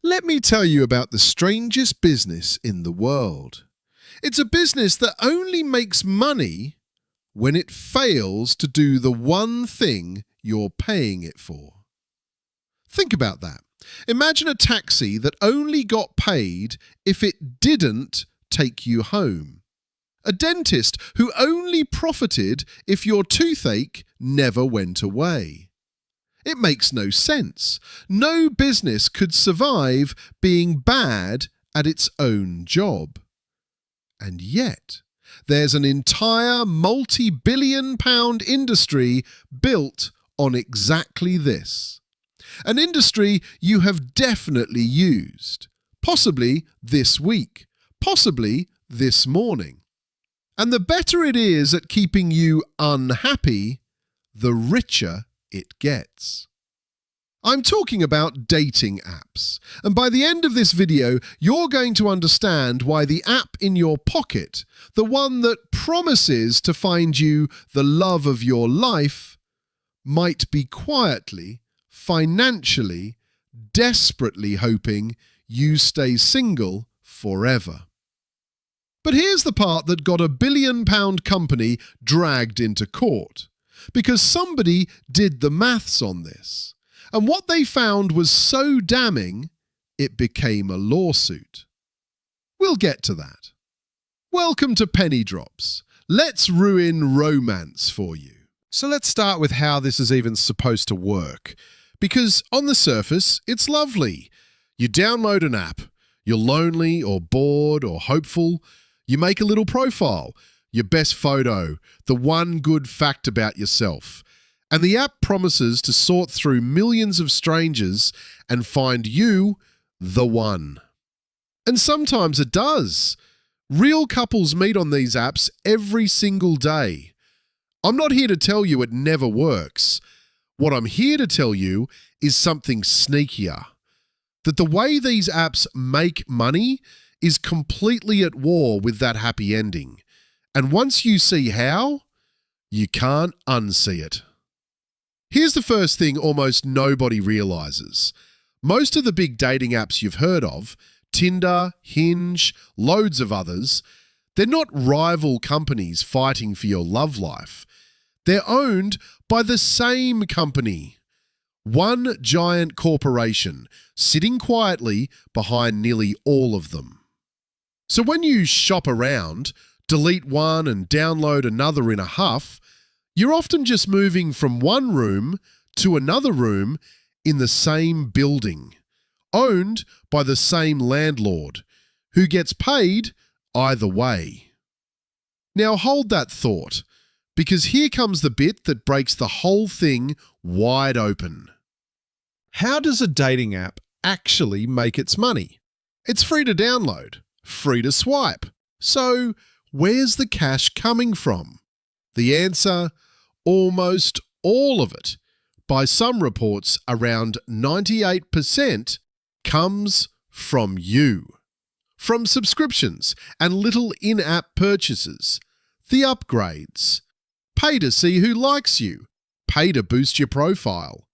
Let me tell you about the strangest business in the world. It's a business that only makes money when it fails to do the one thing you're paying it for. Think about that. Imagine a taxi that only got paid if it didn't take you home. A dentist who only profited if your toothache never went away. It makes no sense. No business could survive being bad at its own job. And yet, there's an entire multi-billion-pound industry built on exactly this. An industry you have definitely used, possibly this week, possibly this morning. And the better it is at keeping you unhappy, the richer it gets. I'm talking about dating apps, and by the end of this video, you're going to understand why the app in your pocket, the one that promises to find you the love of your life, might be quietly, financially, desperately hoping you stay single forever. But here's the part that got a billion-pound company dragged into court, because somebody did the maths on this. And what they found was so damning, it became a lawsuit. We'll get to that. Welcome to Penny Drops. Let's ruin romance for you. So let's start with how this is even supposed to work. Because on the surface, it's lovely. You download an app. You're lonely or bored or hopeful. You make a little profile, your best photo, the one good fact about yourself. And the app promises to sort through millions of strangers and find you the one. And sometimes it does. Real couples meet on these apps every single day. I'm not here to tell you it never works. What I'm here to tell you is something sneakier. That the way these apps make money is completely at war with that happy ending. And once you see how, you can't unsee it. Here's the first thing almost nobody realizes. Most of the big dating apps you've heard of, Tinder, Hinge, loads of others, they're not rival companies fighting for your love life. They're owned by the same company. One giant corporation sitting quietly behind nearly all of them. So when you shop around, delete one and download another in a huff, you're often just moving from one room to another room in the same building, owned by the same landlord, who gets paid either way. Now hold that thought, because here comes the bit that breaks the whole thing wide open. How does a dating app actually make its money? It's free to download, free to swipe. So where's the cash coming from? The answer, almost all of it, by some reports around 98%, comes from you. From subscriptions and little in-app purchases, the upgrades. Pay to see who likes you. Pay to boost your profile.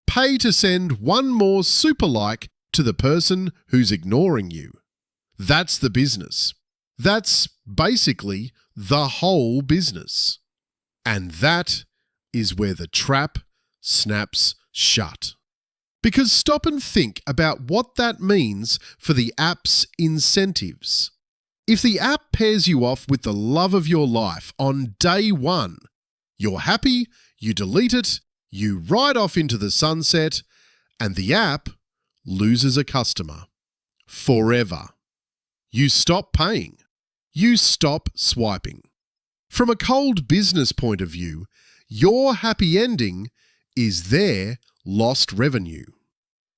Pay to send one more super like to the person who's ignoring you. That's the business. That's basically the whole business. And that is where the trap snaps shut. Because stop and think about what that means for the app's incentives. If the app pairs you off with the love of your life on day one, you're happy, you delete it, you ride off into the sunset, and the app loses a customer. Forever. You stop paying. You stop swiping. From a cold business point of view, your happy ending is their lost revenue.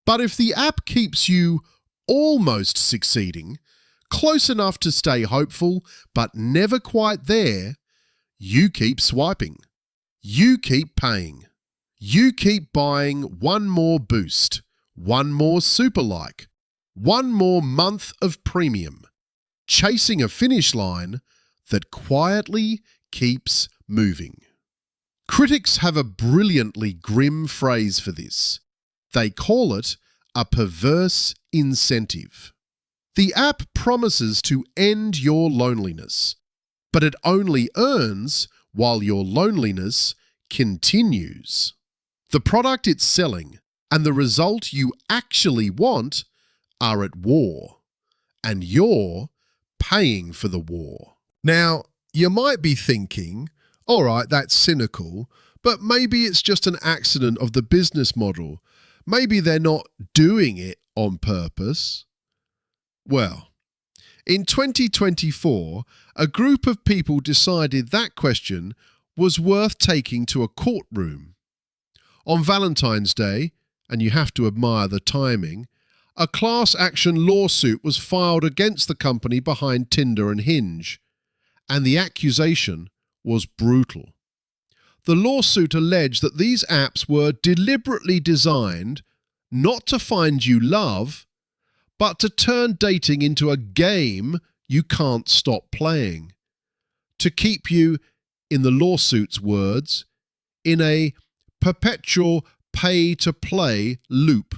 But if the app keeps you almost succeeding, close enough to stay hopeful, but never quite there, you keep swiping. You keep paying. You keep buying one more boost, one more super like, one more month of premium, chasing a finish line that quietly keeps moving. Critics have a brilliantly grim phrase for this. They call it a perverse incentive. The app promises to end your loneliness, but it only earns while your loneliness continues. The product it's selling and the result you actually want are at war, and you're paying for the war. Now, you might be thinking, all right, that's cynical, but maybe it's just an accident of the business model. Maybe they're not doing it on purpose. Well, in 2024, a group of people decided that question was worth taking to a courtroom. On Valentine's Day, and you have to admire the timing, a class action lawsuit was filed against the company behind Tinder and Hinge, and the accusation was brutal. The lawsuit alleged that these apps were deliberately designed not to find you love, but to turn dating into a game you can't stop playing, to keep you, in the lawsuit's words, in a perpetual pay-to-play loop.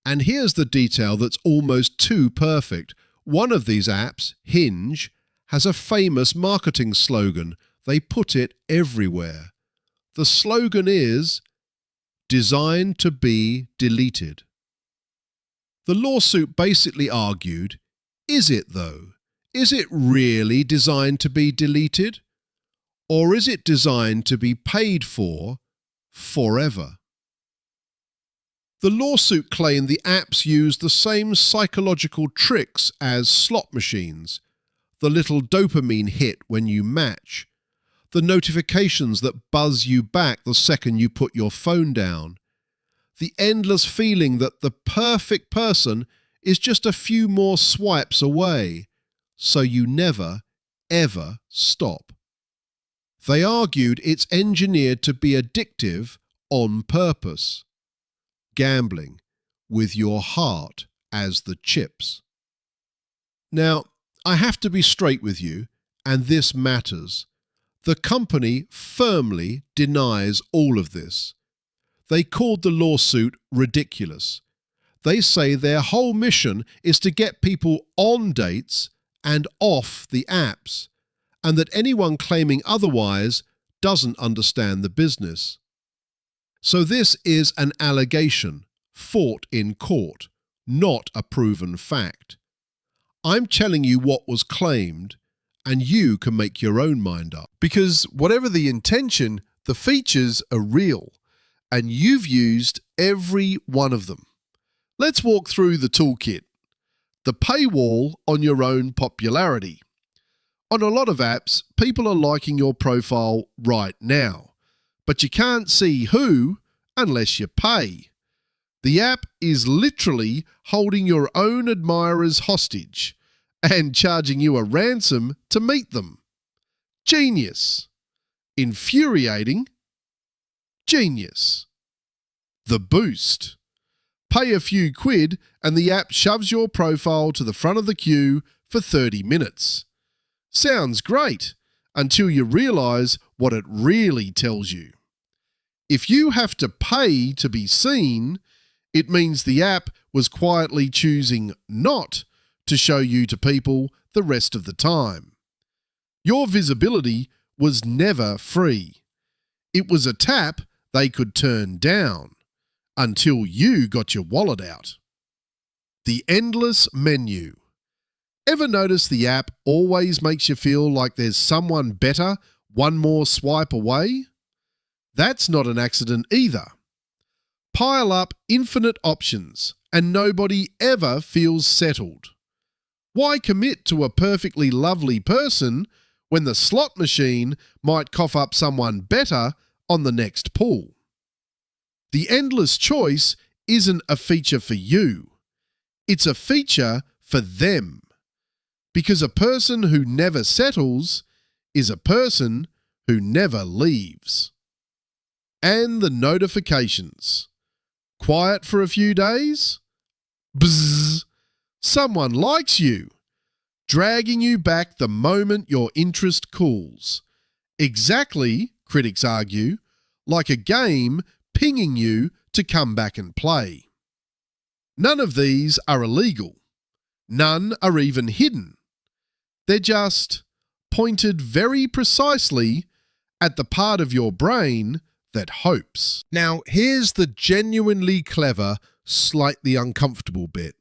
And here's the detail that's almost too perfect. One of these apps, Hinge, has a famous marketing slogan. They put it everywhere. The slogan is, "Designed to be deleted." The lawsuit basically argued, is it though? Is it really designed to be deleted? Or is it designed to be paid for forever? The lawsuit claimed the apps use the same psychological tricks as slot machines, the little dopamine hit when you match, the notifications that buzz you back the second you put your phone down, the endless feeling that the perfect person is just a few more swipes away, so you never, ever stop. They argued it's engineered to be addictive on purpose. Gambling, with your heart as the chips. Now, I have to be straight with you, and this matters. The company firmly denies all of this. They called the lawsuit ridiculous. They say their whole mission is to get people on dates and off the apps, and that anyone claiming otherwise doesn't understand the business. So this is an allegation, fought in court, not a proven fact. I'm telling you what was claimed, and you can make your own mind up. Because whatever the intention, the features are real, and you've used every one of them. Let's walk through the toolkit. The paywall on your own popularity. On a lot of apps, people are liking your profile right now, but you can't see who unless you pay. The app is literally holding your own admirers hostage and charging you a ransom to meet them. Genius. Infuriating. Genius. The boost. Pay a few quid and the app shoves your profile to the front of the queue for 30 minutes. Sounds great until you realise what it really tells you. If you have to pay to be seen, it means the app was quietly choosing not to show you to people the rest of the time. Your visibility was never free. It was a tap they could turn down until you got your wallet out. The endless menu. Ever notice the app always makes you feel like there's someone better one more swipe away? That's not an accident either. Pile up infinite options and nobody ever feels settled. Why commit to a perfectly lovely person when the slot machine might cough up someone better on the next pull? The endless choice isn't a feature for you. It's a feature for them. Because a person who never settles is a person who never leaves. And the notifications. Quiet for a few days? Bzzz. Someone likes you. Dragging you back the moment your interest cools. Exactly, critics argue, like a game pinging you to come back and play. None of these are illegal. None are even hidden. They're just pointed very precisely at the part of your brain that hopes. Now, here's the genuinely clever, slightly uncomfortable bit.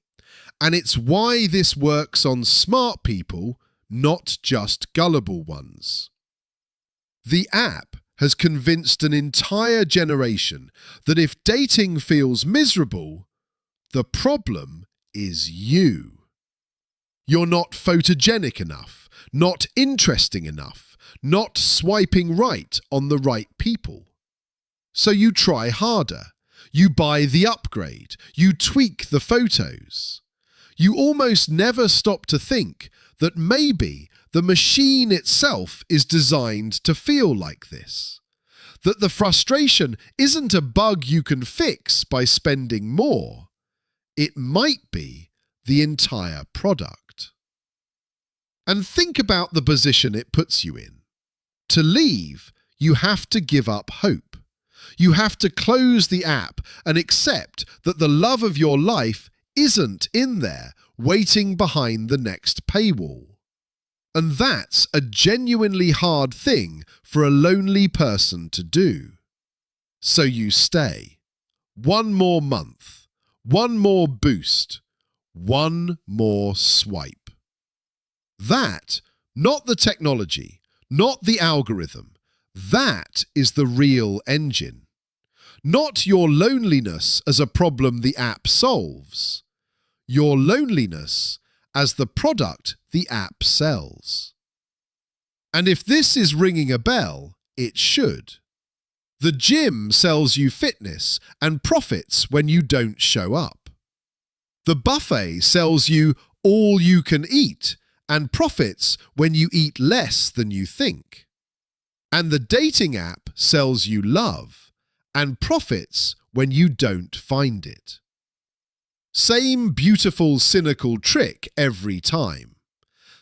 And it's why this works on smart people, not just gullible ones. The app has convinced an entire generation that if dating feels miserable, the problem is you. You're not photogenic enough, not interesting enough, not swiping right on the right people. So you try harder. You buy the upgrade. You tweak the photos. You almost never stop to think that maybe the machine itself is designed to feel like this. That the frustration isn't a bug you can fix by spending more. It might be the entire product. And think about the position it puts you in. To leave, you have to give up hope. You have to close the app and accept that the love of your life isn't in there, waiting behind the next paywall. And that's a genuinely hard thing for a lonely person to do. So you stay. One more month. One more boost. One more swipe. That, not the technology, not the algorithm, that is the real engine. Not your loneliness as a problem the app solves. Your loneliness as the product the app sells. And if this is ringing a bell, it should. The gym sells you fitness and profits when you don't show up. The buffet sells you all you can eat and profits when you eat less than you think. And the dating app sells you love and profits when you don't find it. Same beautiful, cynical trick every time.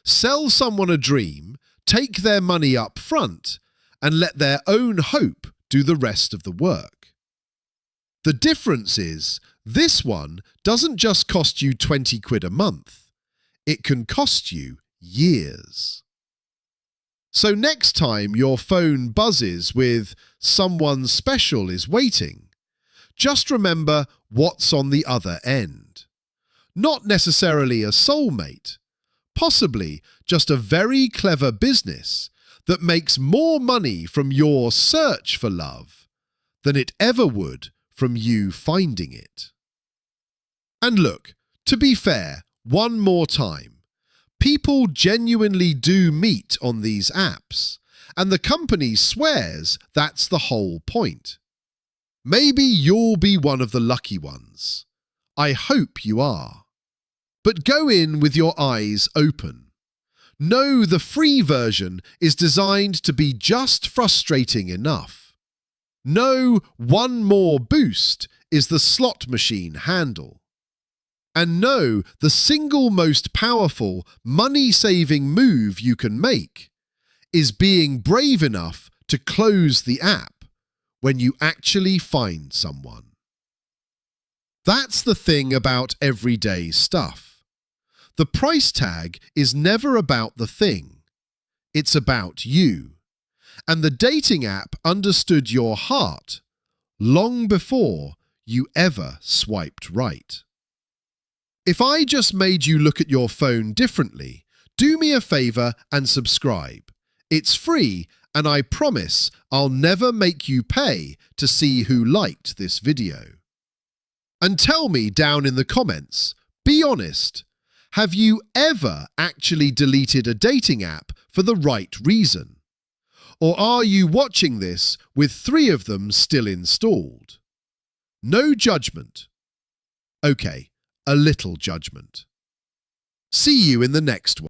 Sell someone a dream, take their money up front, and let their own hope do the rest of the work. The difference is, this one doesn't just cost you 20 quid a month. It can cost you years. So next time your phone buzzes with "someone special is waiting," just remember what's on the other end. Not necessarily a soulmate, possibly just a very clever business that makes more money from your search for love than it ever would from you finding it. And look, to be fair, one more time, people genuinely do meet on these apps, and the company swears that's the whole point. Maybe you'll be one of the lucky ones. I hope you are. But go in with your eyes open. Know the free version is designed to be just frustrating enough. Know one more boost is the slot machine handle. And know the single most powerful money-saving move you can make is being brave enough to close the app when you actually find someone. That's the thing about everyday stuff. The price tag is never about the thing. It's about you. And the dating app understood your heart long before you ever swiped right. If I just made you look at your phone differently, do me a favor and subscribe. It's free, and I promise I'll never make you pay to see who liked this video. And tell me down in the comments, be honest, have you ever actually deleted a dating app for the right reason? Or are you watching this with 3 of them still installed? No judgment. Okay, a little judgment. See you in the next one.